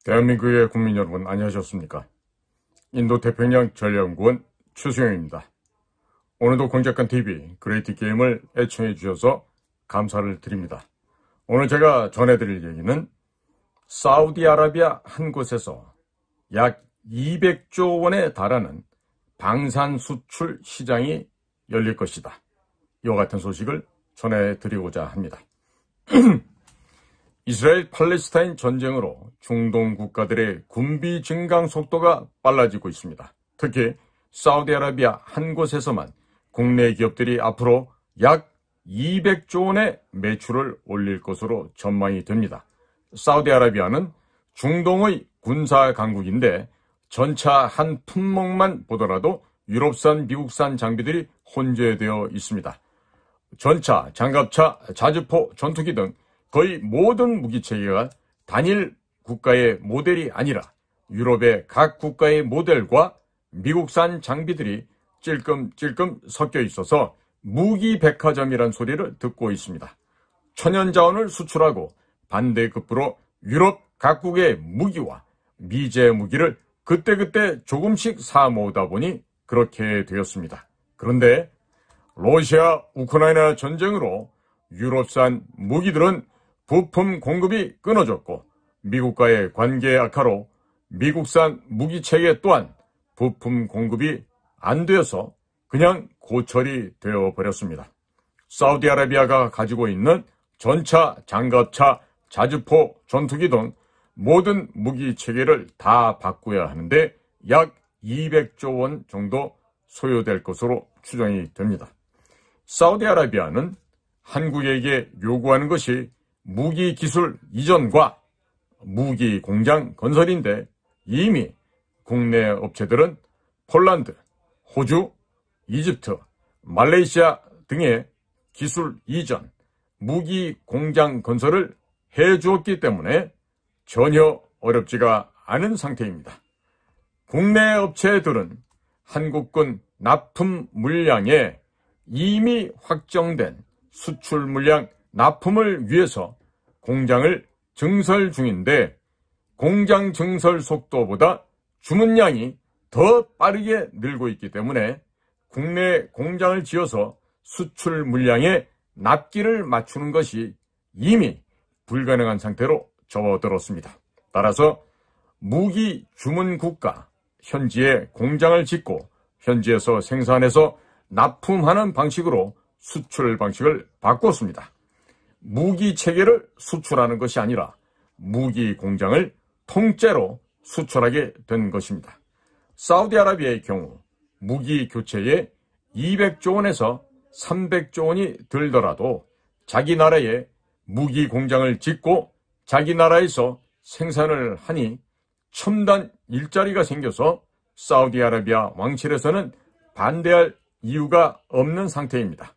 대한민국의 국민 여러분, 안녕하셨습니까? 인도태평양 전략연구원 최수영입니다. 오늘도 공작관TV 그레이트 게임을 애청해 주셔서 감사를 드립니다. 오늘 제가 전해드릴 얘기는 사우디아라비아 한 곳에서 약 200조 원에 달하는 방산 수출 시장이 열릴 것이다. 이와 같은 소식을 전해드리고자 합니다. 이스라엘 팔레스타인 전쟁으로 중동 국가들의 군비 증강 속도가 빨라지고 있습니다. 특히 사우디아라비아 한 곳에서만 국내 기업들이 앞으로 약 200조 원의 매출을 올릴 것으로 전망이 됩니다. 사우디아라비아는 중동의 군사 강국인데 전차 한 품목만 보더라도 유럽산, 미국산 장비들이 혼재되어 있습니다. 전차, 장갑차, 자주포, 전투기 등 거의 모든 무기체계가 단일 국가의 모델이 아니라 유럽의 각 국가의 모델과 미국산 장비들이 찔끔찔끔 섞여 있어서 무기백화점이란 소리를 듣고 있습니다. 천연자원을 수출하고 반대급부로 유럽 각국의 무기와 미제 무기를 그때그때 조금씩 사 모으다 보니 그렇게 되었습니다. 그런데 러시아 우크라이나 전쟁으로 유럽산 무기들은 부품 공급이 끊어졌고 미국과의 관계 악화로 미국산 무기체계 또한 부품 공급이 안 되어서 그냥 고철이 되어버렸습니다. 사우디아라비아가 가지고 있는 전차, 장갑차, 자주포, 전투기 등 모든 무기체계를 다 바꿔야 하는데 약 200조 원 정도 소요될 것으로 추정이 됩니다. 사우디아라비아는 한국에게 요구하는 것이 무기 기술 이전과 무기 공장 건설인데 이미 국내 업체들은 폴란드, 호주, 이집트, 말레이시아 등의 기술 이전, 무기 공장 건설을 해주었기 때문에 전혀 어렵지가 않은 상태입니다. 국내 업체들은 한국군 납품 물량에 이미 확정된 수출 물량 납품을 위해서 공장을 증설 중인데 공장 증설 속도보다 주문량이 더 빠르게 늘고 있기 때문에 국내 공장을 지어서 수출 물량에 납기를 맞추는 것이 이미 불가능한 상태로 접어들었습니다. 따라서 무기 주문 국가 현지에 공장을 짓고 현지에서 생산해서 납품하는 방식으로 수출 방식을 바꿨습니다. 무기 체계를 수출하는 것이 아니라 무기 공장을 통째로 수출하게 된 것입니다. 사우디아라비아의 경우 무기 교체에 200조 원에서 300조 원이 들더라도 자기 나라에 무기 공장을 짓고 자기 나라에서 생산을 하니 첨단 일자리가 생겨서 사우디아라비아 왕실에서는 반대할 이유가 없는 상태입니다.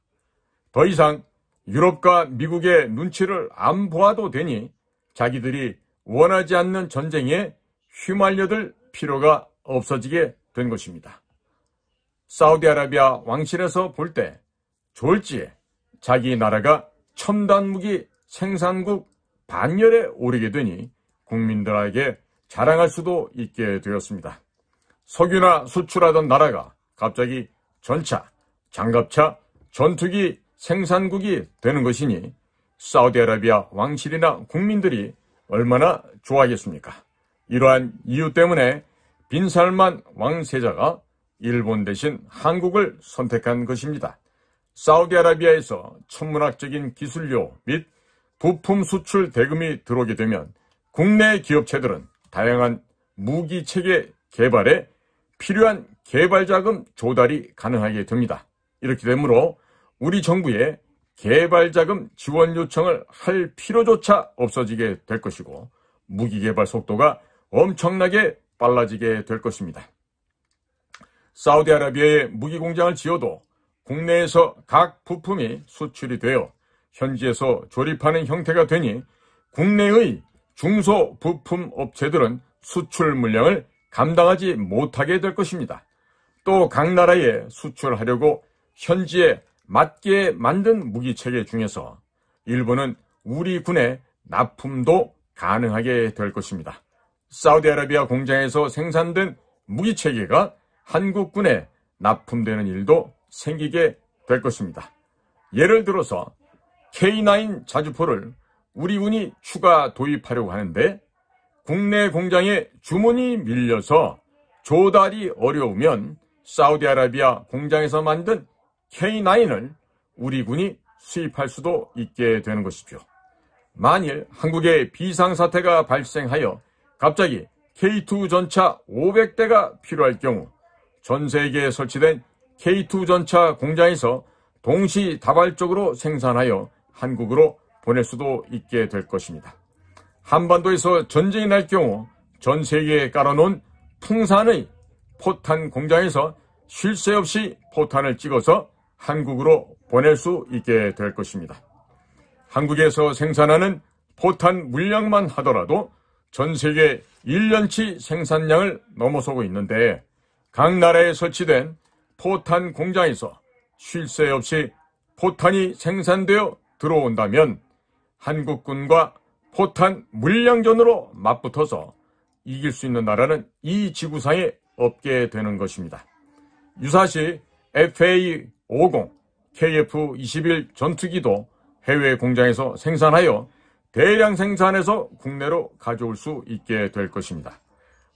더 이상 유럽과 미국의 눈치를 안 보아도 되니 자기들이 원하지 않는 전쟁에 휘말려들 필요가 없어지게 된 것입니다. 사우디아라비아 왕실에서 볼 때 졸지에 자기 나라가 첨단 무기 생산국 반열에 오르게 되니 국민들에게 자랑할 수도 있게 되었습니다. 석유나 수출하던 나라가 갑자기 전차, 장갑차, 전투기 생산국이 되는 것이니 사우디아라비아 왕실이나 국민들이 얼마나 좋아하겠습니까? 이러한 이유 때문에 빈살만 왕세자가 일본 대신 한국을 선택한 것입니다. 사우디아라비아에서 천문학적인 기술료 및 부품 수출 대금이 들어오게 되면 국내 기업체들은 다양한 무기체계 개발에 필요한 개발자금 조달이 가능하게 됩니다. 이렇게 되므로 우리 정부에 개발자금 지원 요청을 할 필요조차 없어지게 될 것이고 무기 개발 속도가 엄청나게 빨라지게 될 것입니다. 사우디아라비아에 무기 공장을 지어도 국내에서 각 부품이 수출이 되어 현지에서 조립하는 형태가 되니 국내의 중소부품 업체들은 수출 물량을 감당하지 못하게 될 것입니다. 또 각 나라에 수출하려고 현지에 맞게 만든 무기체계 중에서 일부는 우리 군에 납품도 가능하게 될 것입니다. 사우디아라비아 공장에서 생산된 무기체계가 한국군에 납품되는 일도 생기게 될 것입니다. 예를 들어서 K9 자주포를 우리 군이 추가 도입하려고 하는데 국내 공장에 주문이 밀려서 조달이 어려우면 사우디아라비아 공장에서 만든 K9을 우리 군이 수입할 수도 있게 되는 것이죠. 만일 한국에 비상사태가 발생하여 갑자기 K2 전차 500대가 필요할 경우 전 세계에 설치된 K2 전차 공장에서 동시다발적으로 생산하여 한국으로 보낼 수도 있게 될 것입니다. 한반도에서 전쟁이 날 경우 전 세계에 깔아놓은 풍산의 포탄 공장에서 쉴 새 없이 포탄을 찍어서 한국으로 보낼 수 있게 될 것입니다. 한국에서 생산하는 포탄 물량만 하더라도 전 세계 1년치 생산량을 넘어서고 있는데 각 나라에 설치된 포탄 공장에서 쉴 새 없이 포탄이 생산되어 들어온다면 한국군과 포탄 물량전으로 맞붙어서 이길 수 있는 나라는 이 지구상에 없게 되는 것입니다. 유사시 FA-50, KF-21 전투기도 해외 공장에서 생산하여 대량 생산해서 국내로 가져올 수 있게 될 것입니다.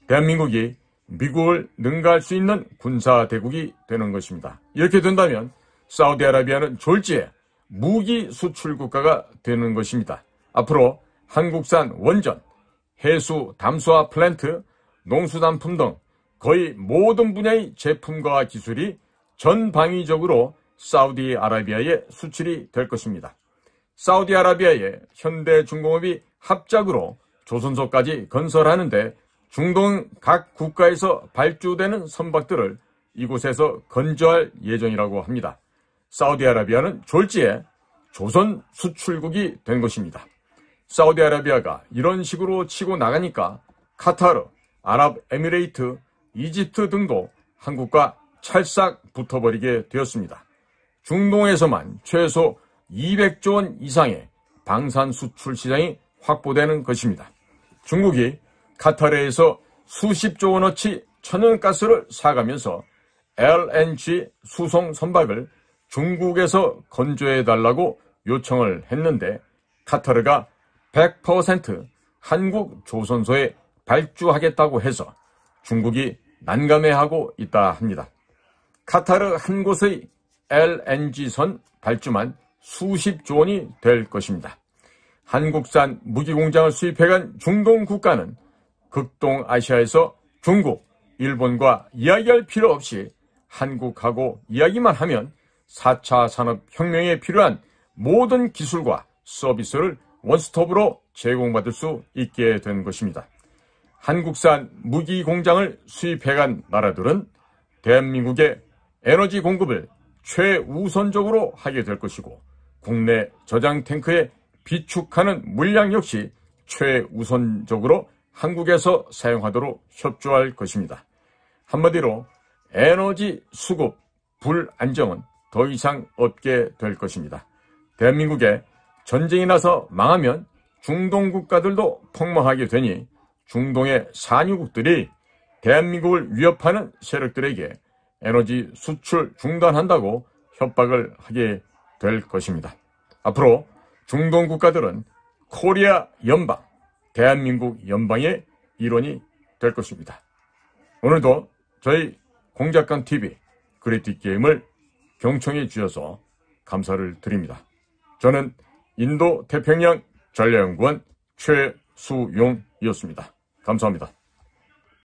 대한민국이 미국을 능가할 수 있는 군사대국이 되는 것입니다. 이렇게 된다면 사우디아라비아는 졸지에 무기 수출 국가가 되는 것입니다. 앞으로 한국산 원전, 해수 담수화 플랜트, 농수산품 등 거의 모든 분야의 제품과 기술이 전방위적으로 사우디아라비아에 수출이 될 것입니다. 사우디아라비아의 현대중공업이 합작으로 조선소까지 건설하는데 중동 각 국가에서 발주되는 선박들을 이곳에서 건조할 예정이라고 합니다. 사우디아라비아는 졸지에 조선 수출국이 된 것입니다. 사우디아라비아가 이런 식으로 치고 나가니까 카타르, 아랍에미레이트, 이집트 등도 한국과 찰싹 붙어버리게 되었습니다. 중동에서만 최소 200조 원 이상의 방산 수출 시장이 확보되는 것입니다. 중국이 카타르에서 수십조 원어치 천연가스를 사가면서 LNG 수송 선박을 중국에서 건조해달라고 요청을 했는데 카타르가 100% 한국 조선소에 발주하겠다고 해서 중국이 난감해하고 있다 합니다. 카타르 한 곳의 LNG선 발주만 수십조 원이 될 것입니다. 한국산 무기공장을 수입해간 중동 국가는 극동아시아에서 중국, 일본과 이야기할 필요 없이 한국하고 이야기만 하면 4차 산업혁명에 필요한 모든 기술과 서비스를 원스톱으로 제공받을 수 있게 된 것입니다. 한국산 무기공장을 수입해간 나라들은 대한민국의 에너지 공급을 최우선적으로 하게 될 것이고 국내 저장 탱크에 비축하는 물량 역시 최우선적으로 한국에서 사용하도록 협조할 것입니다. 한마디로 에너지 수급 불안정은 더 이상 없게 될 것입니다. 대한민국에 전쟁이 나서 망하면 중동 국가들도 폭망하게 되니 중동의 산유국들이 대한민국을 위협하는 세력들에게 에너지 수출 중단한다고 협박을 하게 될 것입니다. 앞으로 중동 국가들은 코리아 연방, 대한민국 연방의 일원이 될 것입니다. 오늘도 저희 공작관TV 그래티게임을 경청해 주셔서 감사를 드립니다. 저는 인도 태평양 전략연구원 최수용이었습니다. 감사합니다.